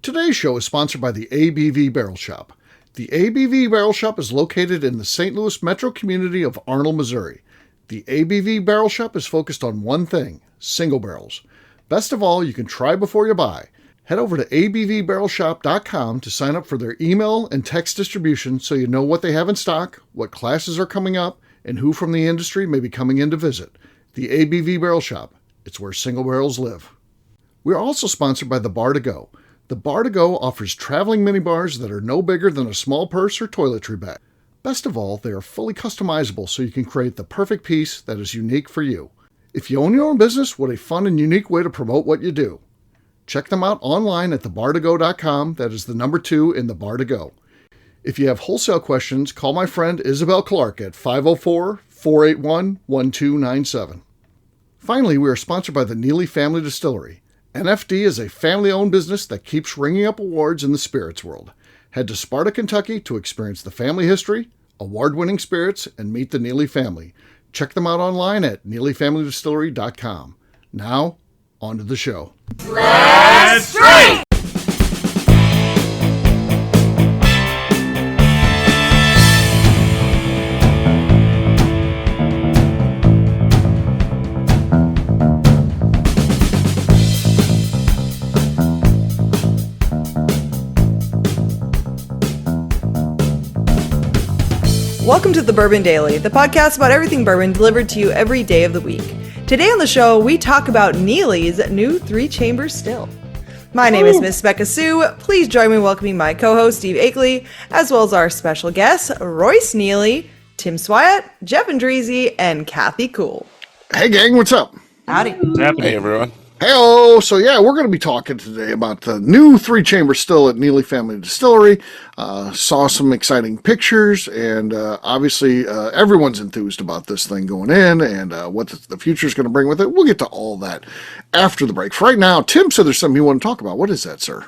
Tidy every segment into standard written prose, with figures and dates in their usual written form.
Today's show is sponsored by the ABV Barrel Shop. The ABV Barrel Shop is located in the St. Louis metro community of Arnold, Missouri. The ABV Barrel Shop is focused on one thing, single barrels. Best of all, you can try before you buy. Head over to abvbarrelshop.com to sign up for their email and text distribution so you know what they have in stock, what classes are coming up, and who from the industry may be coming in to visit. The ABV Barrel Shop. It's where single barrels live. We are also sponsored by the Bar to Go. The Bar to Go offers traveling minibars that are no bigger than a small purse or toiletry bag. Best of all, they are fully customizable so you can create the perfect piece that is unique for you. If you own your own business, what a fun and unique way to promote what you do. Check them out online at thebar2go.com. That is the number 2 in the Bar to Go. If you have wholesale questions, call my friend Isabel Clark at 504-481-1297. Finally, we are sponsored by the Neeley Family Distillery. NFD is a family-owned business that keeps ringing up awards in the spirits world. Head to Sparta, Kentucky to experience the family history, award-winning spirits, and meet the Neeley family. Check them out online at neeleyfamilydistillery.com. Now, on to the show. Let's drink! Welcome to the Bourbon Daily, the podcast about everything bourbon delivered to you every day of the week. Today on the show, we talk about Neeley's new 3-chamber still. My name is Miss Becca Sue. Please join me in welcoming my co-host, Steve Akeley, as well as our special guests, Royce Neeley, Tim Swyatt, Jeff Andreezy, and Kathy Cool. Hey gang, what's up? Howdy. What's happening? Hey everyone. Hey-oh, so yeah, we're going to be talking today about the new 3-chamber still at Neeley Family Distillery. Saw some exciting pictures, and obviously everyone's enthused about this thing going in and what the future is going to bring with it. We'll get to all that after the break. For right now, Tim said there's something you want to talk about. What is that, sir?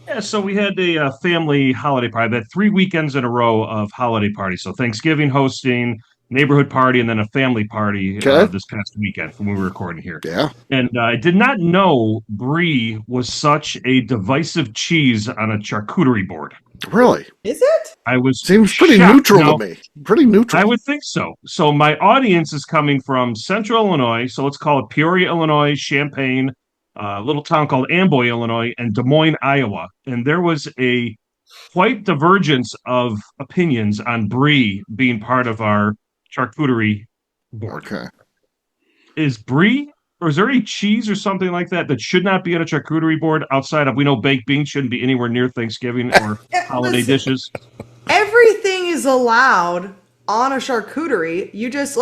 Yeah, so we had a family holiday party. We had 3 weekends in a row of holiday parties. So Thanksgiving hosting, neighborhood party, and then a family party this past weekend from when we were recording here. Yeah. And I did not know brie was such a divisive cheese on a charcuterie board. Really? Is it? Seems pretty neutral to me. Pretty neutral. I would think so. So my audience is coming from Central Illinois. So let's call it Peoria, Illinois, Champaign, a little town called Amboy, Illinois, and Des Moines, Iowa. And there was a quite divergence of opinions on brie being part of our charcuterie board. Okay. Is brie, or is there any cheese or something like that should not be on a charcuterie board outside of, we know baked beans shouldn't be anywhere near Thanksgiving or holiday dishes? Everything is allowed on a charcuterie. You just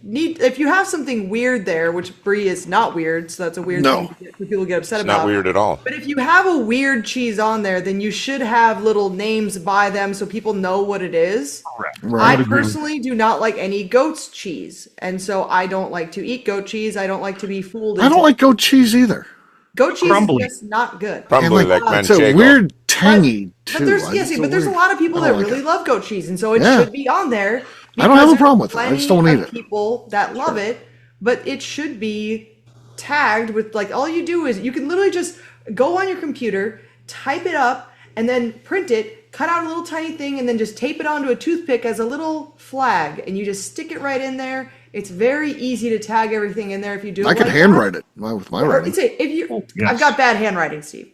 need, if you have something weird there, which brie is not weird, so that's a weird thing for people to get upset about. It's not weird at all. But if you have a weird cheese on there, then you should have little names by them so people know what it is. Correct. Right. I personally do not like any goat's cheese, and so I don't like to eat goat cheese. I don't like to be fooled. I don't like goat cheese either. Goat cheese Crumbly. is just not good. Crumbly like It's manchego. a weird tangy too. But there's a lot of people that really love goat cheese, and so it should be on there. I don't have a problem with it. I just don't eat it. People that love it, but it should be tagged with, like, all you do is you can literally just go on your computer, type it up, and then print it, cut out a little tiny thing, and then just tape it onto a toothpick as a little flag, and you just stick it right in there. It's very easy to tag everything in there if you do it. I could handwrite it with my writing. I've got bad handwriting, Steve.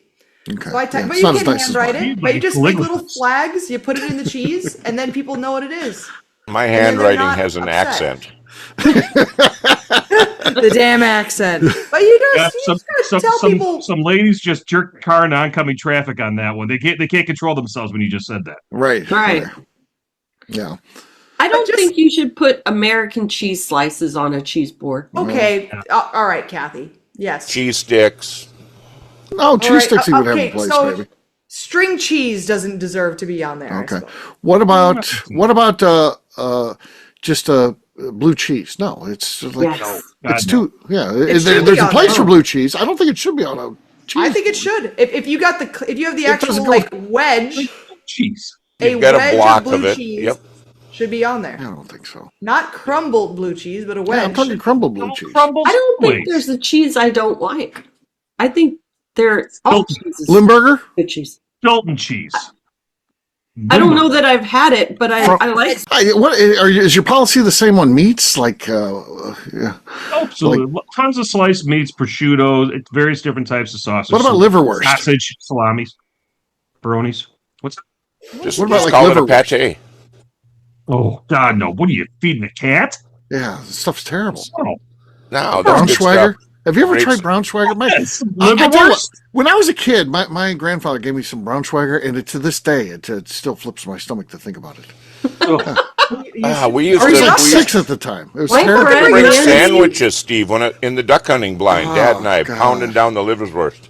Okay. So but you can handwrite it. But you just make little flags. You put it in the cheese, and then people know what it is. My handwriting has an accent. The damn accent. But you just tell people. Some ladies just jerked the car in oncoming traffic on that one. They can't control themselves when you just said that. Right. Yeah. I don't think you should put American cheese slices on a cheese board. Okay. All right, Kathy. Yes. Cheese sticks. No, cheese sticks he would have a place, maybe. String cheese doesn't deserve to be on there. Okay. What about just blue cheese? No, it's like it's too. Yeah, there's a place for blue cheese. I don't think it should be on a cheese. I think it should. If you have the actual wedge cheese, you've got a block of it. Cheese, should be on there. I don't think so. Not crumbled blue cheese, but a wedge. Yeah, I'm talking crumbled blue cheese. I don't think there's a cheese I don't like. I think They're all cheeses. Limburger? Good cheese. Stilton cheese. I don't know that I've had it, but I like it. Is your policy the same on meats? Like, Absolutely. Tons of sliced meats, prosciutto, various different types of sausages. What about liverwurst? Sausage, salamis, pepperonis. Just about like call it a liverwurst? pate. Oh, God, no. What are you, feeding a cat? Yeah, this stuff's terrible. Oh, No, that's good Braunschweiger? stuff. Have you ever Great tried stuff. Braunschweiger? I tell you what, when I was a kid, my grandfather gave me some Braunschweiger, and to this day, it still flips my stomach to think about it. We used I was like to 6 at the time. It was My terrible. friend- bring Yeah. sandwiches, Steve, in the duck hunting blind. Oh, Dad and I gosh. pounding down the liverwurst.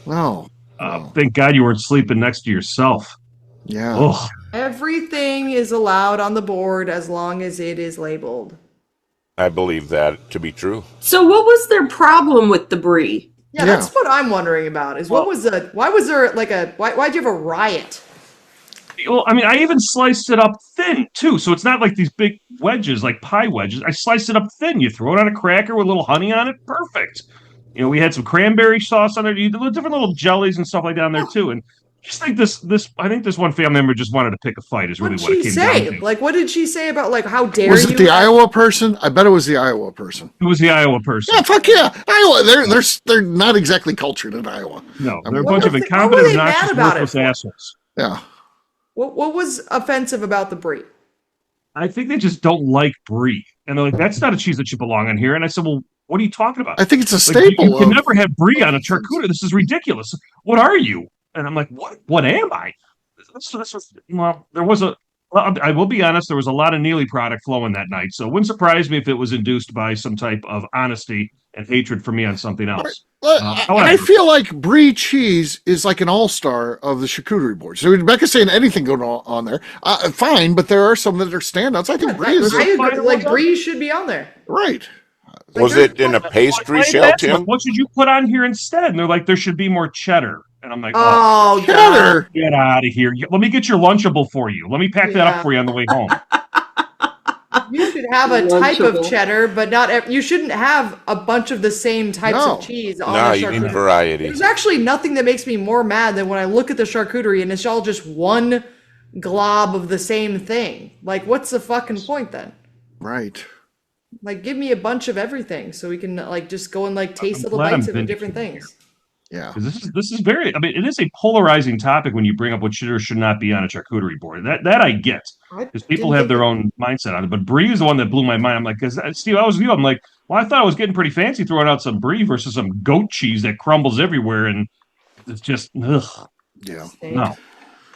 No. thank God you weren't sleeping next to yourself. Yeah. Oh, Everything is allowed on the board as long as it is labeled. I believe that to be true. So what was their problem with the brie? Yeah, Yeah. that's what I'm wondering about. Why was there why'd you have a riot? well, I mean, I even sliced it up thin, too. So it's not like these big wedges, like pie wedges. I sliced it up thin. You throw it on a cracker with a little honey on it. Perfect. We had some cranberry sauce on there. You did different little jellies and stuff like that on there, too. And just think I think this one family member just wanted to pick a fight is really What what did it she came down say? to. Like, what did she say about, like, how dare Was you? it the Iowa person? I bet it was the Iowa person. It was the Iowa person. Yeah, fuck yeah. Iowa. They're not exactly cultured in Iowa. No, I they're a mean, bunch of what were incompetent, they mad obnoxious, about it worthless for? assholes. Yeah. What was offensive about the brie? I think they just don't like brie. And they're like, that's not a cheese that should belong on here. And I said, well, what are you talking about? I think it's a Like, staple. you can of- never have brie on a charcuterie. This is ridiculous. What are you? And I'm like, what am I? I will be honest, there was a lot of Neeley product flowing that night. So it wouldn't surprise me if it was induced by some type of honesty and hatred for me on something else. And I However, feel like brie cheese is like an all-star of the charcuterie board. So Rebecca's saying anything going on there, fine, but there are some that are standouts. I think brie is I agree. fine. Like, brie should be on there. right. Was it in a pastry shell, Tim? what should you put on here instead? And they're like, there should be more cheddar. And I'm like, Oh, God. Cheddar. get out of here. Let me get your Lunchable for you. Let me pack that Yeah. up for you on the way home. You should have a type of Lunchable. cheddar, but you shouldn't have a bunch of the same types No. of cheese on No, a you need charcuterie. variety. There's actually nothing that makes me more mad than when I look at the charcuterie and it's all just one glob of the same thing. Like, what's the fucking point then? Right. Like, give me a bunch of everything so we can like just go and like taste I'm little glad bites I'm of different vindicated things. Yeah. 'Cause this is very. I mean, it is a polarizing topic when you bring up what should or should not be on a charcuterie board. That I get because people have their own mindset on it. But brie is the one that blew my mind. I'm like, because Steve, I was with you. I'm like, well, I thought I was getting pretty fancy throwing out some brie versus some goat cheese that crumbles everywhere, and it's just ugh. Yeah. No.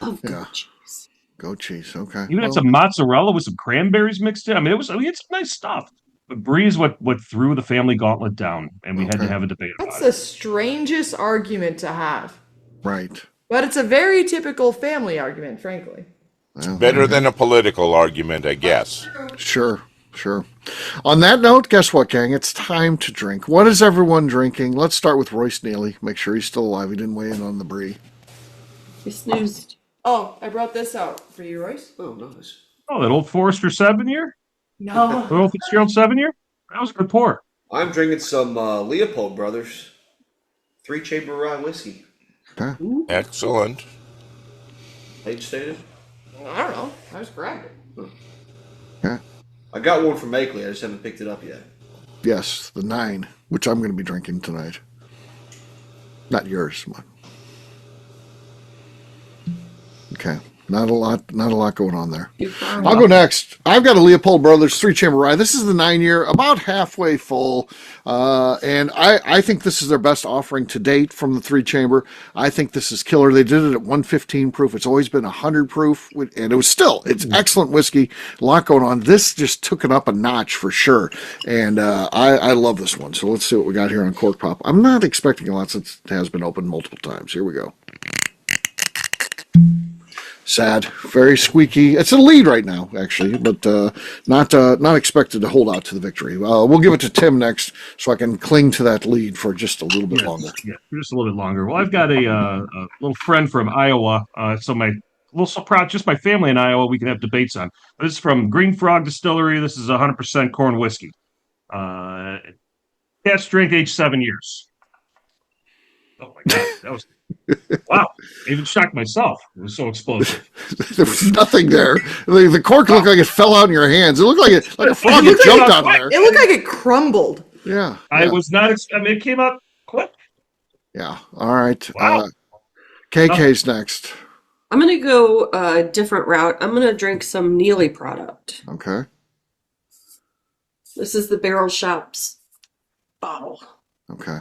Love Yeah. goat cheese. Goat cheese. Okay. Even had some mozzarella with some cranberries mixed in. I mean, it's some nice stuff. But brie is what threw the family gauntlet down, and we had to Okay. have a debate about That's it. the strangest argument to have. Right. But it's a very typical family argument, frankly. Well, Better than a political argument, I guess. Sure. On that note, guess what, gang? It's time to drink. What is everyone drinking? Let's start with Royce Neeley. Make sure he's still alive. He didn't weigh in on the brie. You snoozed. Oh, I brought this out for you, Royce. Oh, nice. Oh, that old Forester 7-year? No. The old Fitzgerald 7-year? That was a good pour. I'm drinking some Leopold Brothers 3-chamber rye whiskey. Excellent. Age stated. I don't know. I just grabbed it. I got one from Makeley. I just haven't picked it up yet. Yes, the 9, which I'm going to be drinking tonight. Not yours. Okay. Not a lot going on there. I'll go next. I've got a Leopold Brothers 3-chamber rye. This is the 9-year, about halfway full. And I think this is their best offering to date from the 3-chamber. I think this is killer. They did it at 115 proof. It's always been 100 proof. And it's excellent whiskey. A lot going on. This just took it up a notch for sure. And I love this one. So let's see what we got here on Cork Pop. I'm not expecting a lot since it has been opened multiple times. Here we go. Sad, very squeaky. It's a lead right now, actually, but not expected to hold out to the victory. We'll give it to Tim next, so I can cling to that lead for just a little bit longer. Yeah, just a little bit longer. Well, I've got a little friend from Iowa, so my little so proud, just my family in Iowa, we can have debates on. This is from Green Frog Distillery. This is 100% corn whiskey. Cast strength, age 7 years. Oh my God, that was wow! I even shocked myself. It was so explosive. There was nothing there. The cork looked like it fell out in your hands. It looked like a frog had jumped out of there. It looked like it crumbled. Yeah. I was not. I mean, it came out quick. Yeah. All right. Wow. KK's next. I'm going to go a different route. I'm going to drink some Neeley product. Okay. This is the Barrel Shop's bottle. Okay.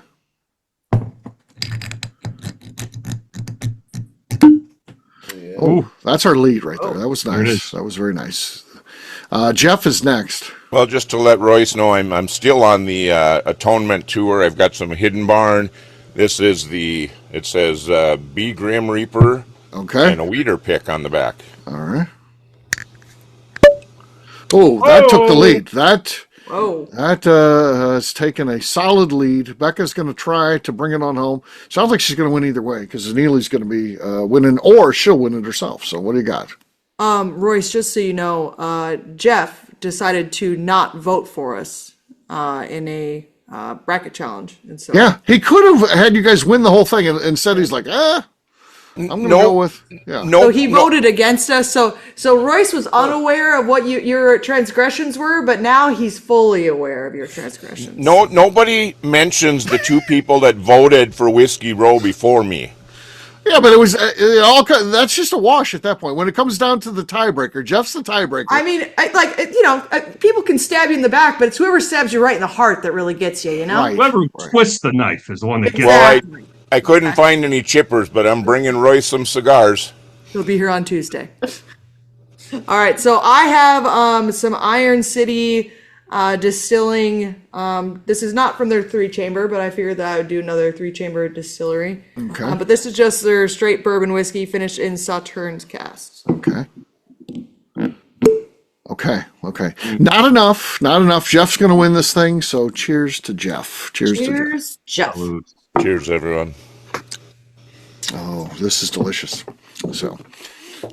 Oh, that's our lead right there. That was nice. That was very nice. Jeff is next. Well, just to let Royce know, I'm still on the Atonement tour. I've got some Hidden Barn. This is it says B. Grim Reaper Okay. and a Weeder Pick on the back. All right. Oh, that took the lead. That has taken a solid lead. Becca's going to try to bring it on home. Sounds like she's going to win either way because Neely's going to be winning, or she'll win it herself. So what do you got? Royce, just so you know, Jeff decided to not vote for us in a bracket challenge. And so Yeah, he could have had you guys win the whole thing, and instead he's like, I'm going to go with, So he voted against us. So Royce was unaware of what your transgressions were, but now he's fully aware of your transgressions. Nobody mentions the two people that voted for Whiskey Row before me. Yeah, but that's just a wash at that point. When it comes down to the tiebreaker, Jeff's the tiebreaker. I mean, people can stab you in the back, but it's whoever stabs you right in the heart that really gets you, you know? Right. Whoever twists the knife is the one that gets. Well, I couldn't find any chippers, but I'm bringing Royce some cigars. He'll be here on Tuesday. All right, so I have some Iron City distilling. This is not from their 3-chamber, but I figured that I would do another 3-chamber distillery. Okay. But this is just their straight bourbon whiskey finished in Sauternes casks. Okay. Not enough. Jeff's going to win this thing, so cheers to Jeff. Cheers to Jeff. Jeff. Cheers, everyone. Oh, this is delicious. So,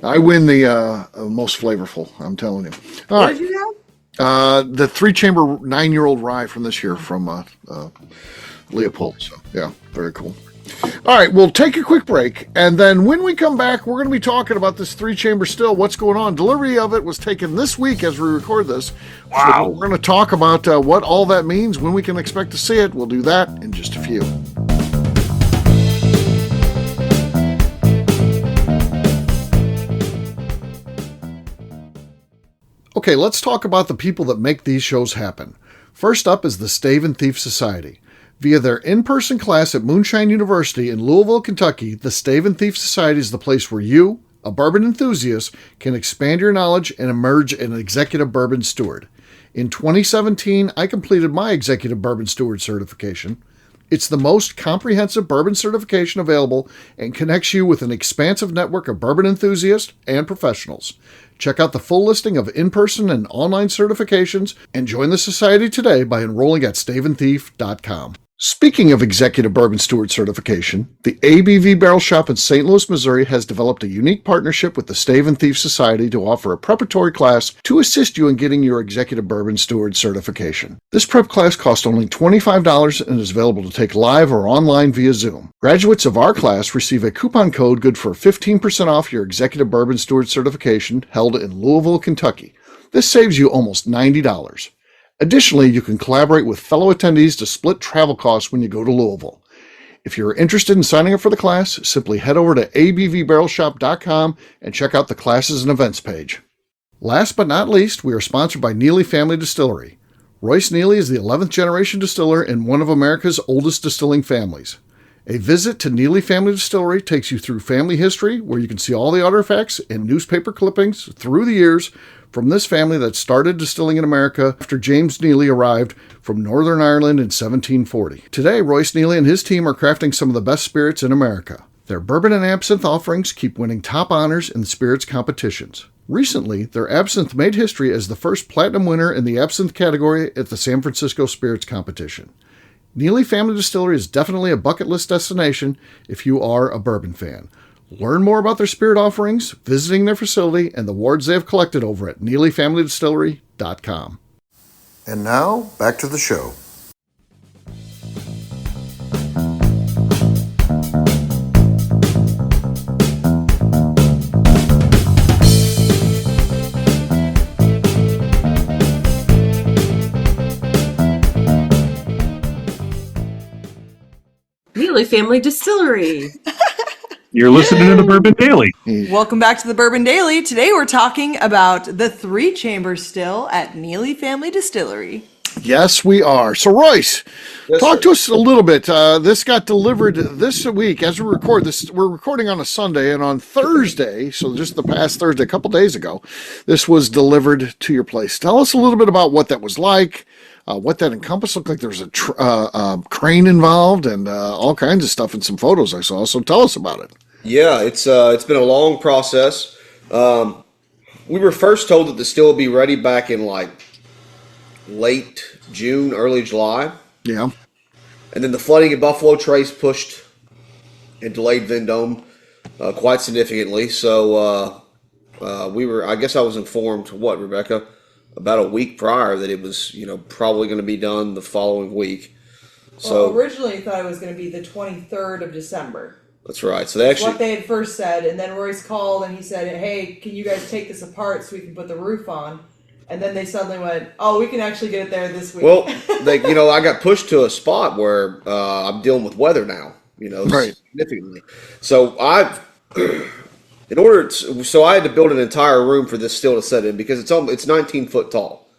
I win the most flavorful, I'm telling you. All What right. did you have? The 3-chamber 9-year-old rye from this year from Leopold. So, yeah, very cool. All right, we'll take a quick break, and then when we come back, we're going to be talking about this 3-chamber still, what's going on. Delivery of it was taken this week as we record this. Wow. So we're going to talk about what all that means, when we can expect to see it. We'll do that in just a few. Okay, let's talk about the people that make these shows happen. First up is the Stave and Thief Society. Via their in-person class at Moonshine University in Louisville, Kentucky, the Stave and Thief Society is the place where you, a bourbon enthusiast, can expand your knowledge and emerge an executive bourbon steward. In 2017, I completed my executive bourbon steward certification. It's the most comprehensive bourbon certification available and connects you with an expansive network of bourbon enthusiasts and professionals. Check out the full listing of in-person and online certifications and join the society today by enrolling at staveandthief.com. Speaking of executive bourbon steward certification, the ABV Barrel Shop in St. Louis, Missouri has developed a unique partnership with the Stave and Thief Society to offer a preparatory class to assist you in getting your executive bourbon steward certification. This prep class costs only $25 and is available to take live or online via Zoom. Graduates of our class receive a coupon code good for 15% off your executive bourbon steward certification held in Louisville, Kentucky. This saves you almost $90. Additionally, you can collaborate with fellow attendees to split travel costs when you go to Louisville. If you're interested in signing up for the class, simply head over to abvbarrelshop.com and check out the classes and events page. Last but not least, we are sponsored by Neeley Family Distillery. Royce Neeley is the 11th generation distiller in one of America's oldest distilling families. A visit to Neeley Family Distillery takes you through family history, where you can see all the artifacts and newspaper clippings through the years from this family that started distilling in America after James Neeley arrived from Northern Ireland in 1740. Today, Royce Neeley and his team are crafting some of the best spirits in America. Their bourbon and absinthe offerings keep winning top honors in the spirits competitions. Recently, their absinthe made history as the first platinum winner in the absinthe category at the San Francisco Spirits Competition. Neeley Family Distillery is definitely a bucket list destination if you are a bourbon fan. Learn more about their spirit offerings, visiting their facility, and the awards they have collected over at NeeleyFamilyDistillery.com. And now, back to the show. Neeley Family Distillery. You're listening to the Bourbon Daily. Welcome back to the Bourbon Daily. Today we're talking about the 3-chamber still at Neeley Family Distillery. Yes, we are. So, Royce, talk sir. to us a little bit. This got delivered this week as we record this. We're recording on a Sunday, and on Thursday, so just the past Thursday, a couple days ago, this was delivered to your place. Tell us a little bit about what that was like, what that encompassed. Looked like there was a crane involved and all kinds of stuff and some photos I saw. So tell us about it. Yeah, it's been a long process. We were first told that the still would be ready back in like late June, early July. Yeah. And then the flooding in Buffalo Trace pushed and delayed Vendome quite significantly. So I guess I was informed, Rebecca, about a week prior that it was, probably going to be done the following week. So originally I thought it was going to be the 23rd of December. that's right. So they actually, What they had first said, and then Royce called and he said, hey, can you guys take this apart so we can put the roof on? And then they suddenly went, oh, we can actually get it there this week. well, I got pushed to a spot where I'm dealing with weather now, Right. significantly. So I had to build an entire room for this still to set in because it's 19 foot tall.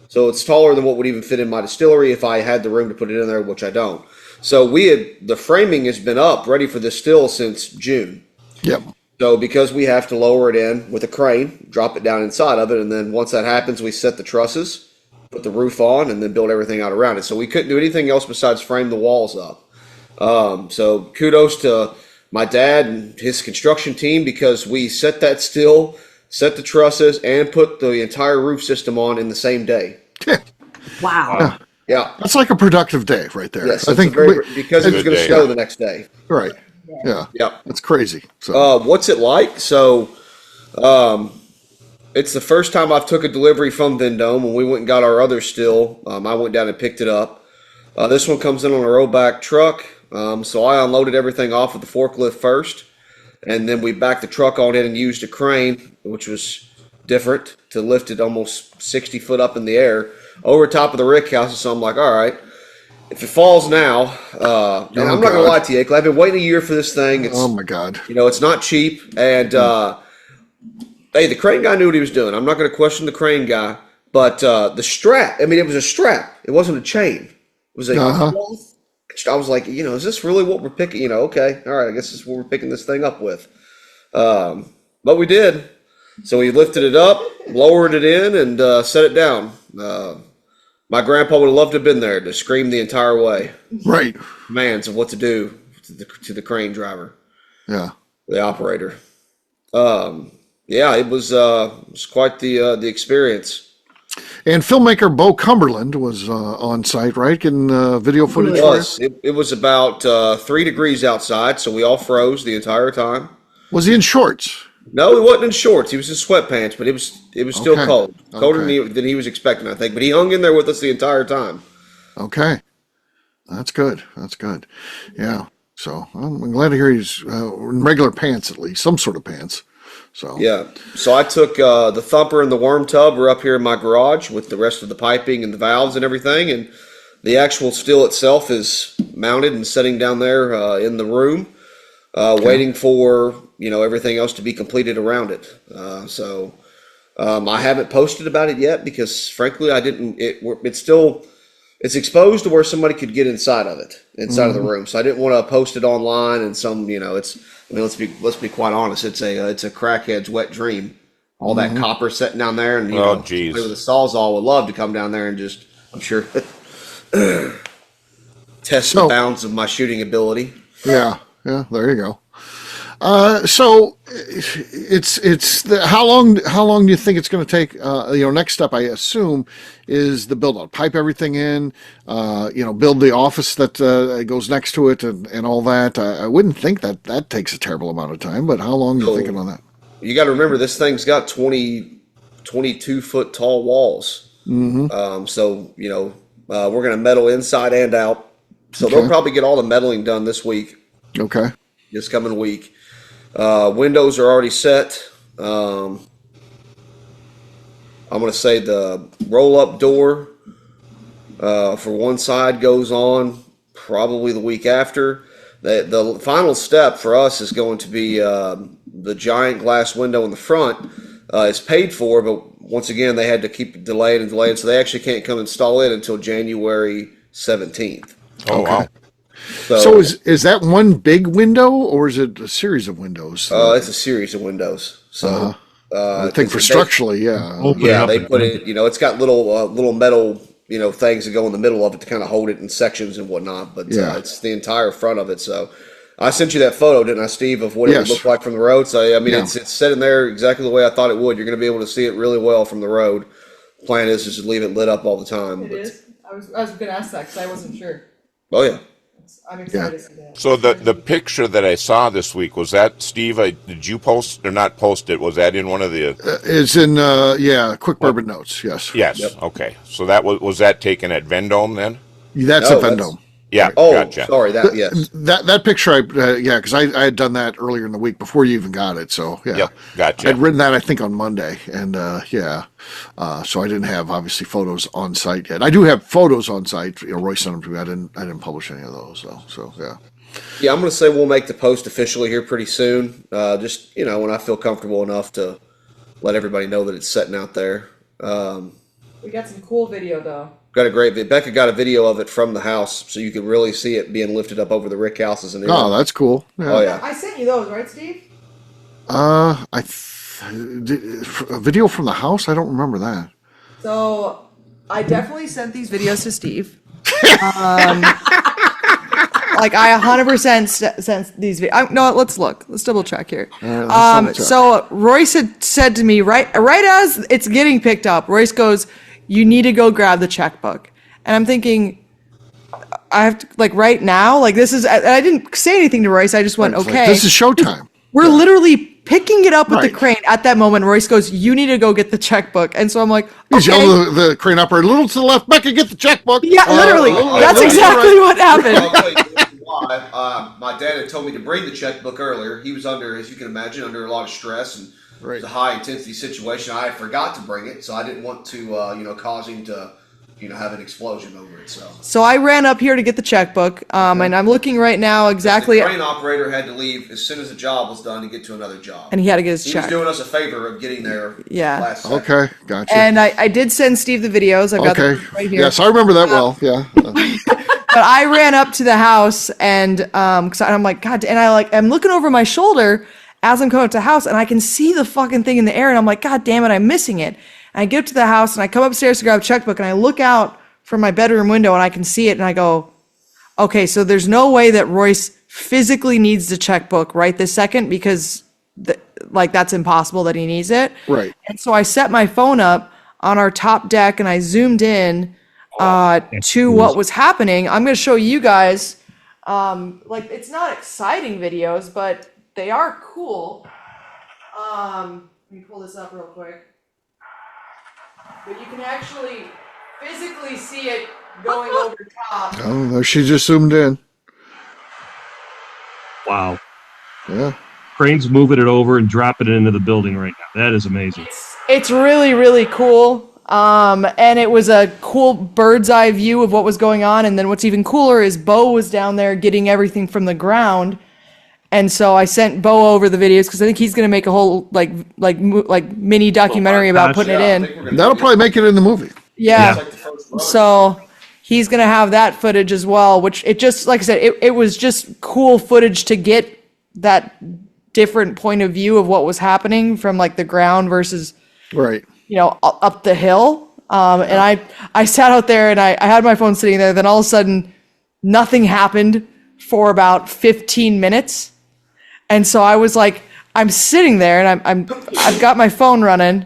So it's taller than what would even fit in my distillery if I had the room to put it in there, which I don't. So the framing has been up ready for this still since June. Yep. So because we have to lower it in with a crane, drop it down inside of it, and then once that happens, we set the trusses, put the roof on, and then build everything out around it. So we couldn't do anything else besides frame the walls up. So kudos to my dad and his construction team because we set that still, set the trusses, and put the entire roof system on in the same day. Wow. Yeah. That's like a productive day right there. Yes, I think because it was going to day. snow the next day. right. Yeah. Yep. That's crazy. So What's it like? So, it's the first time I've took a delivery from Vendome. When we went and got our other still, I went down and picked it up. This one comes in on a rollback truck. So I unloaded everything off of the forklift first, and then we backed the truck on in and used a crane, which was different, to lift it almost 60 foot up in the air over top of the rick house. So I'm like, all right, if it falls now, and I'm not going to lie to you, I've been waiting a year for this thing. It's, oh my God. it's not cheap. And, hey, the crane guy knew what he was doing. I'm not going to question the crane guy, but the strap, it was a strap. It wasn't a chain. It was a cloth. I was like, is this really what we're picking? Okay, all right, I guess this is what we're picking this thing up with. But we did. So we lifted it up, lowered it in, and set it down. My grandpa would have loved to have been there to scream the entire way. Right. Commands of what to do to the crane driver. Yeah. The operator. It was quite the experience. And filmmaker Bo Cumberland was on site, right? Getting video footage It for was. It was about 3 degrees outside, so we all froze the entire time. Was he in shorts? No, he wasn't in shorts. He was in sweatpants, but it was still Okay. cold. Colder Okay. than he was expecting, I think. But he hung in there with us the entire time. Okay. That's good. That's good. Yeah. So I'm glad to hear he's in regular pants, at least, some sort of pants. So Yeah. So I took the thumper and the worm tub were up here in my garage with the rest of the piping and the valves and everything. And the actual still itself is mounted and sitting down there in the room, waiting for, everything else to be completed around it. I haven't posted about it yet because frankly, I didn't, it's exposed to where somebody could get inside of it, inside of the room. So I didn't want to post it online and let's be quite honest. It's a crackhead's wet dream. All that copper sitting down there, and geez. with the Sawzall would love to come down there and just, I'm sure, test the bounds of my shooting ability. Yeah. There you go. So how long do you think it's going to take? Next step, I assume, is the build out, pipe everything in, build the office that goes next to it and all that. I wouldn't think that takes a terrible amount of time, but how long are you thinking on that? You got to remember this thing's got 22 foot tall walls. We're going to metal inside and out. So they'll probably get all the metaling done this week. Okay. This coming week. Windows are already set. I'm going to say the roll-up door for one side goes on probably the week after. The final step for us is going to be the giant glass window in the front. Is paid for, but once again, they had to keep delaying, so they actually can't come install it until January 17th. Oh, wow. So is that one big window, or is it a series of windows? It's a series of windows. So I think for structurally, they put it. It's got little metal things that go in the middle of it to kind of hold it in sections and whatnot. But it's the entire front of it. So I sent you that photo, didn't I, Steve, of what it would look like from the road? So it's sitting there exactly the way I thought it would. You're going to be able to see it really well from the road. Plan is just to leave it lit up all the time. It is. I was going to ask that because I wasn't sure. Oh yeah. I'm excited to see that. So the picture that I saw this week, was that, Steve, did you post or not post it? Was that in one of the... it's in, Quick Bourbon Notes, yes. Yes, yep. Okay. So that was that taken at Vendome then? That's at Vendome. Yeah, oh, gotcha. Sorry, yes. That picture, because I had done that earlier in the week before you even got it, so yeah. Yep, gotcha. I'd written that, I think, on Monday, and so I didn't have, obviously, photos on site yet. I do have photos on site, Roy sent them to me, I didn't publish any of those, so yeah. Yeah, I'm going to say we'll make the post officially here pretty soon, just, when I feel comfortable enough to let everybody know that it's sitting out there. We got some cool video, though. Becca got a video of it from the house, so you could really see it being lifted up over the rick houses. Oh, that's cool. Yeah. Oh, yeah. I sent you those, right, Steve? A video from the house? I don't remember that. So I definitely sent these videos to Steve. I 100% sent these videos. No, let's look. Let's double check here. So Royce had said to me right as it's getting picked up, Royce goes, "You need to go grab the checkbook." And I'm thinking, I have to, right now, this is, I didn't say anything to Royce. I just went, okay. This is showtime. We're literally picking it up with the crane. At that moment, Royce goes, "You need to go get the checkbook." And so I'm like, he's yelling the crane operator, "A little to the left, Becca, get the checkbook." Yeah, literally. That's exactly what happened. I'll tell you why. My dad had told me to bring the checkbook earlier. He was under, as you can imagine, under a lot of stress, and it was a high intensity situation. I forgot to bring it, so I didn't want to, cause him to, have an explosion over it. So I ran up here to get the checkbook, and I'm looking right now exactly. The crane operator had to leave as soon as the job was done to get to another job, and he had to get his check. He was doing us a favor of getting there. Yeah. Last second. Okay, gotcha. And I did send Steve the videos. I've got them right here. Yes, I remember that well. Yeah. But I ran up to the house and because I'm like, God, and I'm looking over my shoulder as I'm coming up to the house, and I can see the fucking thing in the air, and I'm like, God damn it, I'm missing it. And I get up to the house, and I come upstairs to grab a checkbook, and I look out from my bedroom window, and I can see it, and I go, okay, so there's no way that Royce physically needs the checkbook right this second, because that's impossible that he needs it. Right. And so I set my phone up on our top deck, and I zoomed in to what was happening. I'm going to show you guys, it's not exciting videos, but they are cool. Let me pull this up real quick. But you can actually physically see it going over top. Oh, there she just zoomed in. Wow. Yeah. Crane's moving it over and dropping it into the building right now. That is amazing. It's really, really cool. And it was a cool bird's eye view of what was going on. And then what's even cooler is Bo was down there getting everything from the ground. And so I sent Bo over the videos because I think he's going to make a whole like mini documentary about putting it in. That'll probably make it in the movie. Yeah. So he's going to have that footage as well, which it just, like I said, it was just cool footage to get that different point of view of what was happening from the ground versus up the hill. And I sat out there and I had my phone sitting there. Then all of a sudden, nothing happened for about 15 minutes. And so I was like, I'm sitting there and I've got my phone running.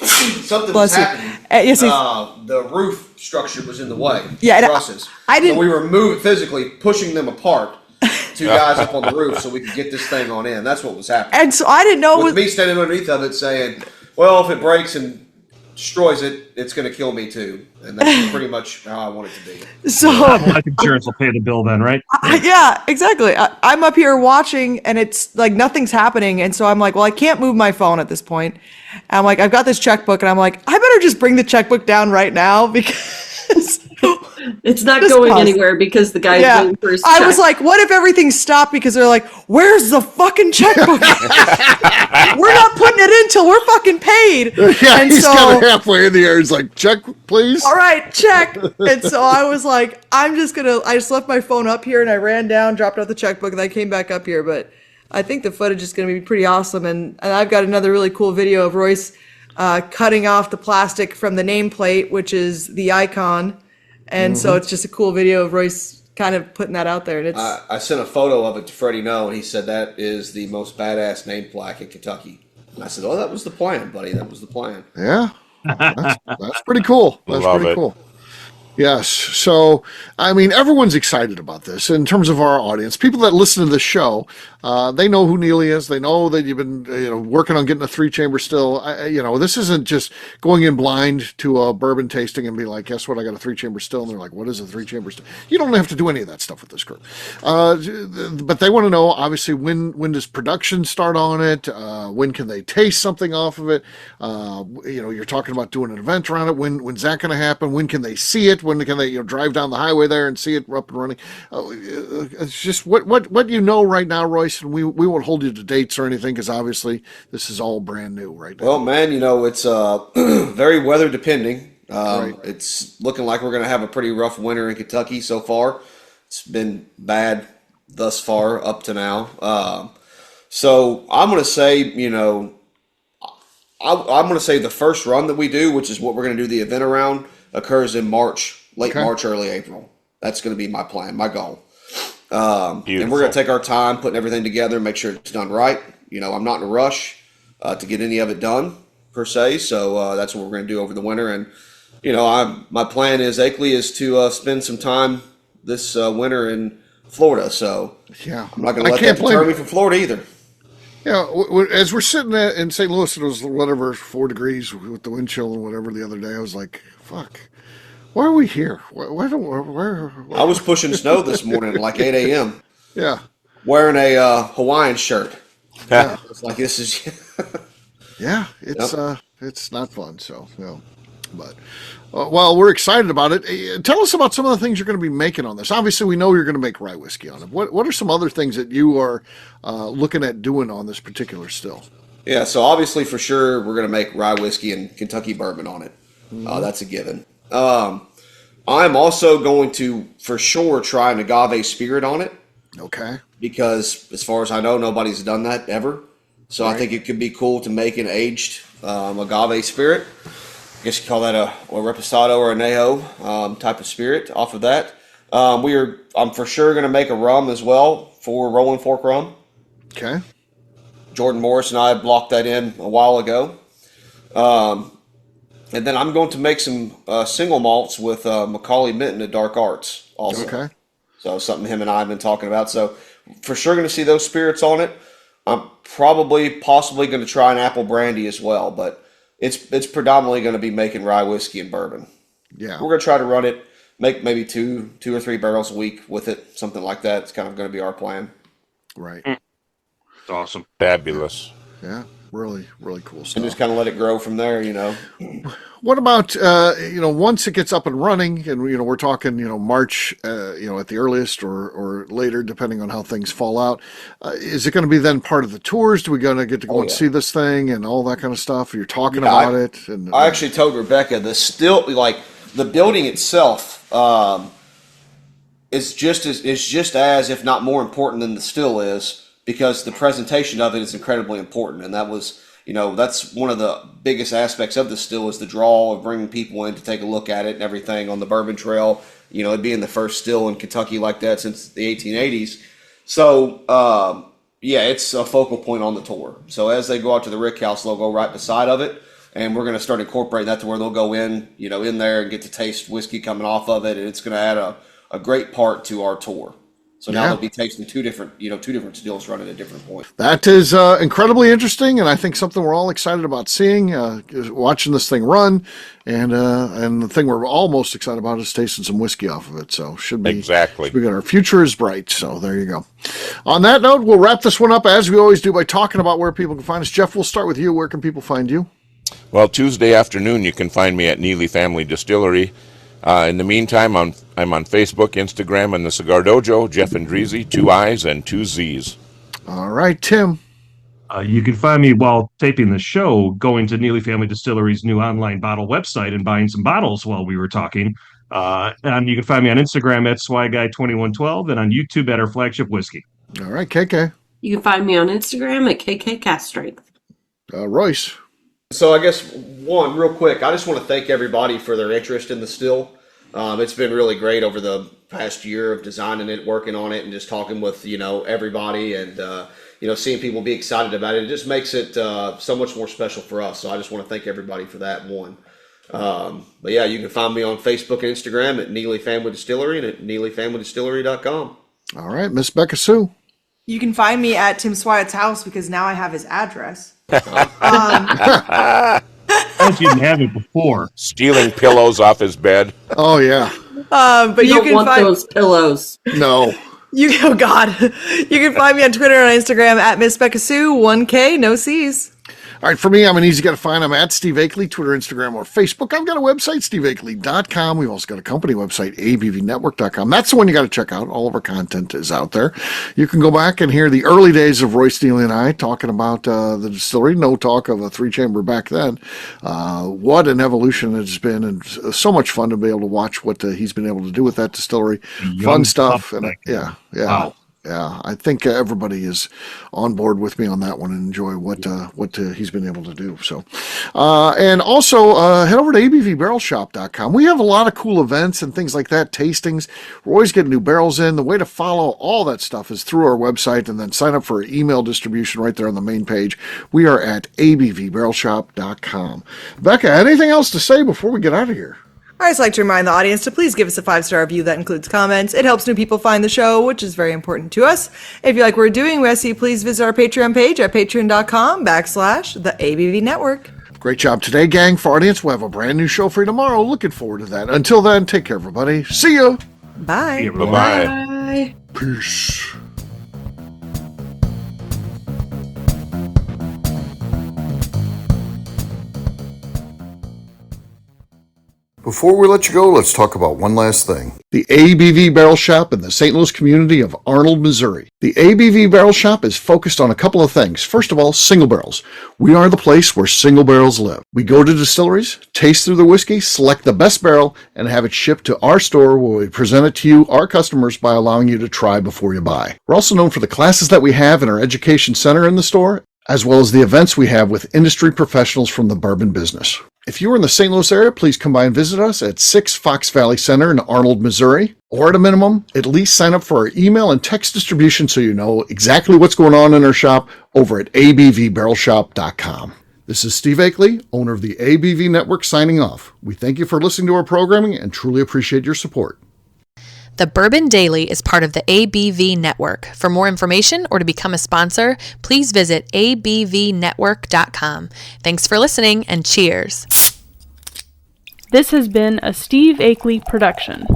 Something was happening. Yes, the roof structure was in the way. Yeah, trusses. I didn't. So we were physically pushing them apart. Two guys up on the roof so we could get this thing on in. That's what was happening. And so I didn't know. With me standing underneath of it saying, well, if it breaks and destroys it, it's going to kill me too. And that's pretty much how I want it to be. So life insurance will pay the bill then, right? Yeah, exactly. I'm up here watching and it's like nothing's happening. And so I'm like, well, I can't move my phone at this point. And I'm like, I've got this checkbook and I'm like, I better just bring the checkbook down right now because It's not Just going pause. anywhere because the guy's Yeah. waiting for his I check. was like, what if everything stopped because they're like, where's the fucking checkbook? We're not putting it in till we're fucking paid. Yeah, And he's so, kind of halfway in the air. He's like, check, please. all right, check. And so I was like, I just left my phone up here and I ran down, dropped out the checkbook, and I came back up here. But I think the footage is going to be pretty awesome. And I've got another really cool video of Royce cutting off the plastic from the nameplate, which is the icon. And so it's just a cool video of Royce kind of putting that out there. And it's I sent a photo of it to Freddie No, and he said that is the most badass name plaque in Kentucky. And I said, "Oh, that was the plan, buddy. That was the plan." Yeah, that's pretty cool. That's Love pretty it. cool. Yes. So, I mean, everyone's excited about this in terms of our audience. People that listen to the show, they know who Neeley is. They know that you've been, working on getting a 3-chamber still. This isn't just going in blind to a bourbon tasting and be like, guess what? I got a 3-chamber still. And they're like, what is a 3-chamber still? You don't have to do any of that stuff with this group. But they want to know, obviously, when does production start on it? When can they taste something off of it? You're talking about doing an event around it. When's that going to happen? When can they see it? When can they drive down the highway there and see it up and running? It's just what you know right now, Royce, and we won't hold you to dates or anything because obviously this is all brand new right now. Well, man, it's very weather depending. Right. It's looking like we're going to have a pretty rough winter in Kentucky so far. It's been bad thus far up to now. So I'm going to say, I'm going to say the first run that we do, which is what we're going to do the event around, occurs in March, late March, early April. That's going to be my plan, my goal. And we're going to take our time putting everything together and make sure it's done right. I'm not in a rush to get any of it done per se. So that's what we're going to do over the winter. And, my plan is Akeley is to spend some time this winter in Florida. So Yeah, I'm not going to let that deter me from Florida either. Yeah, as we're sitting in St. Louis, it was whatever 4 degrees with the wind chill and whatever the other day. I was like, "Fuck, why are we here? Where?" I was pushing snow this morning at like 8 a.m. Yeah, wearing a Hawaiian shirt. Yeah. It's like this is. yeah, it's not fun. So but well, we're excited about it. Tell us about some of the things you're going to be making on this. Obviously, we know you're going to make rye whiskey on it. What are some other things that you are looking at doing on this particular still? Yeah, so obviously for sure we're going to make rye whiskey and Kentucky bourbon on it. That's a given. I'm also going to for sure try an agave spirit on it Okay. because as far as I know, nobody's done that ever. So I think it could be cool to make an aged agave spirit. I guess you call that a reposado or a añejo type of spirit off of that. I'm for sure going to make a rum as well for Rolling Fork Rum. Okay. Jordan Morris and I blocked that in a while ago. And then I'm going to make some single malts with Macaulay Minton at Dark Arts also. Okay. So something him and I have been talking about. So for sure going to see those spirits on it. I'm possibly going to try an apple brandy as well, but it's predominantly going to be making rye whiskey and bourbon. Yeah. We're going to try to run it, make maybe two or three barrels a week with it, something like that. It's kind of going to be our plan. Right. It's awesome. Fabulous. Yeah. Really, really cool And stuff. just kind of let it grow from there, What about once it gets up and running, and we're talking March, at the earliest or later, depending on how things fall out. Is it going to be then part of the tours? Do we going to get to go and see this thing and all that kind of stuff? You're talking about it, and I actually told Rebecca the building itself is just as if not more important than the still is, because the presentation of it is incredibly important, and that was. That's one of the biggest aspects of the still is the draw of bringing people in to take a look at it and everything on the Bourbon Trail. It being the first still in Kentucky like that since the 1880s. So, it's a focal point on the tour. So as they go out to the Rick House, they'll go right beside of it, and we're going to start incorporating that to where they'll go in there and get to taste whiskey coming off of it, and it's going to add a great part to our tour. So now they'll be tasting two different stills running at different points. That is incredibly interesting, and I think something we're all excited about seeing, is watching this thing run, and the thing we're all most excited about is tasting some whiskey off of it. So should be Exactly. Should be good. Our future is bright. So there you go. On that note, we'll wrap this one up as we always do by talking about where people can find us. Jeff, we'll start with you. Where can people find you? Well, Tuesday afternoon, you can find me at Neeley Family Distillery. In the meantime, I'm on Facebook, Instagram, and the Cigar Dojo, Jeff Andreezy, 2 I's and 2 Z's. All right, Tim. You can find me while taping the show going to Neeley Family Distillery's new online bottle website and buying some bottles while we were talking. And you can find me on Instagram at SwyGuy2112 and on YouTube at our flagship whiskey. All right, KK. You can find me on Instagram at KKCaststrength. Royce. So I guess one real quick, I just want to thank everybody for their interest in the still. It's been really great over the past year of designing it, working on it, and just talking with everybody, and seeing people be excited about it. It just makes it so much more special for us. So I just want to thank everybody for that. One, but yeah, you can find me on Facebook and Instagram at Neeley Family Distillery and at NeeleyFamilyDistillery.com. All right, Miss Becca Sue. You can find me at Tim Swyatt's house because now I have his address. I you didn't have it before. Stealing pillows off his bed. Oh, yeah. But You you don't can want find those pillows. No. oh God, you can find me on Twitter and on Instagram at Miss Becca Sue, 1K, no C's. All right, for me, I'm an easy guy to find. I'm at Steve Akeley, Twitter, Instagram, or Facebook. I've got a website, steveakeley.com. We've also got a company website, abvnetwork.com. That's the one you got to check out. All of our content is out there. You can go back and hear the early days of Royce, Neeley, and I talking about the distillery. No talk of a 3-chamber back then. What an evolution it's been, and so much fun to be able to watch what he's been able to do with that distillery. Fun stuff. And yeah. Wow. Yeah, I think everybody is on board with me on that one and enjoy what he's been able to do. So, and also head over to abvbarrelshop.com. We have a lot of cool events and things like that, tastings. We're always getting new barrels in. The way to follow all that stuff is through our website, and then sign up for email distribution right there on the main page. We are at abvbarrelshop.com. Becca, anything else to say before we get out of here? I just like to remind the audience to please give us a 5-star review that includes comments. It helps new people find the show, which is very important to us. If you like what we're doing, we ask you please visit our Patreon page at patreon.com/the ABV Network. Great job today, gang. For our audience, we'll have a brand new show for you tomorrow. Looking forward to that. Until then, take care, everybody. See ya. Bye. Bye-bye. Bye. Peace. Before we let you go, let's talk about one last thing. The ABV Barrel Shop in the St. Louis community of Arnold, Missouri. The ABV Barrel Shop is focused on a couple of things. First of all, single barrels. We are the place where single barrels live. We go to distilleries, taste through the whiskey, select the best barrel, and have it shipped to our store where we present it to you, our customers, by allowing you to try before you buy. We're also known for the classes that we have in our education center in the store, as well as the events we have with industry professionals from the bourbon business. If you're in the St. Louis area, please come by and visit us at 6 Fox Valley Center in Arnold, Missouri. Or at a minimum, at least sign up for our email and text distribution so you know exactly what's going on in our shop over at abvbarrelshop.com. This is Steve Akeley, owner of the ABV Network, signing off. We thank you for listening to our programming and truly appreciate your support. The Bourbon Daily is part of the ABV Network. For more information or to become a sponsor, please visit abvnetwork.com. Thanks for listening, and cheers. This has been a Steve Akeley production.